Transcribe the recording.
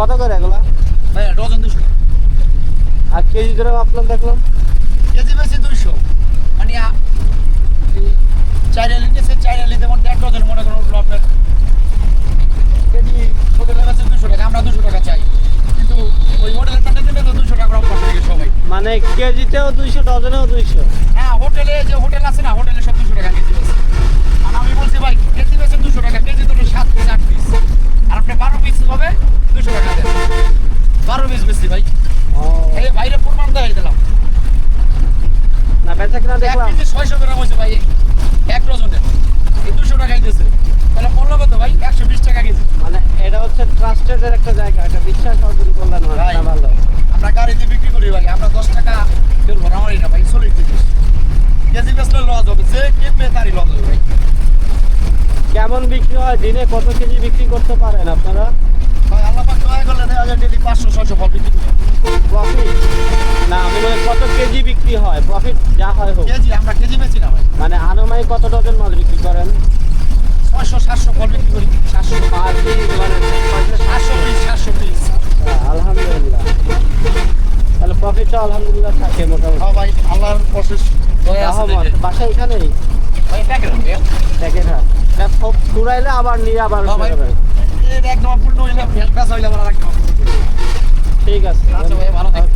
কত করে এগুলা? ভাই ডজন 200 টাকা। আর কেজি ধরে আপনার দেখলাম কেজি বেশি 200, মানে 4 আলি নিয়েছে, 4 আলি যেমন 1.5 ডজন মনে করেন উঠলো আপনার কেজি হোটেলের কাছে 200 টাকা, আমরা 200 টাকা চাই, কিন্তু ওই হোটেলের কাছে দিলে তো 200 টাকা অফার থেকে সবাই। মানে কেজিতেও 200, ডজনেও 200? হ্যাঁ, হোটেলে যে হোটেল আছে না, হোটেলে সব 200 টাকা কেজি আছে। আর আমি বলছি ভাই কেজি বেশি 200 টাকা, কেজি তো 7 পিস 8 পিস, আর আপনি 12 পিস হবে 200 টাকা দেন, 12 পিস বেশি ভাই। ও এই বাইরে প্রমাণ দেখাই দিলাম। না, বেচা কিনা 1 দেখলাম কেজি 600 গ্রাম হয়েছে ভাই, 1 ডজনে এই 200 টাকাই দিয়েছে, তাহলে পড়লো কত ভাই? 120 টাকা কেজি। মানে এটা হচ্ছে ট্রাস্টেডের একটা জায়গা, এটা বিশ্বাস অর্জন করলেন ভাই, না? ভালো। আমরা গাড়িতে বিক্রি করি ভাই, আমরা 10 টাকা তেল ভরামারি না ভাই, সলিড জিনিস। কেজি বেচলে লস হবে, যে কিনবে তারই লস হবে ভাই। কেমন বিক্রি হয়? দিনে কত কেজি বিক্রি করতে পারেন আপনারা? ভাই আল্লাহ পাক দয়া করলে দেখা যায় ডেইলি 500-600 ফল বিক্রি করি। প্রফিট না, আমি মানে কত কেজি বিক্রি হয়? প্রফিট যা হয় হোক, কেজি আমরা কেজি বেচি না ভাই, মানে আনুমানিক কত ডজন মাল বিক্রি করেন? 600-700 ফল বিক্রি করি, 700 আর কি মানে 700 পিস, 700 পিস। আলহামদুলিল্লাহ, তাহলে প্রফিটটা আলহামদুলিল্লাহ থাকে মোটামুটি। হ্যাঁ ভাই, আল্লাহর অশেষ দয়া আছে রহমত। দেখে। বাসা এখানেই ভাই প্যাকেট প্যাকেট হাট, সব ঘুরাইলে আবার নিয়ে আবার হ্যাঁ ভাই, ফেরবেন। এই একদম পূর্ণ হইলে ভেলকাস হইলে আবার রাখতে হবে। ঠিক আছে। আচ্ছা ভাই, ভালো থাকবেন।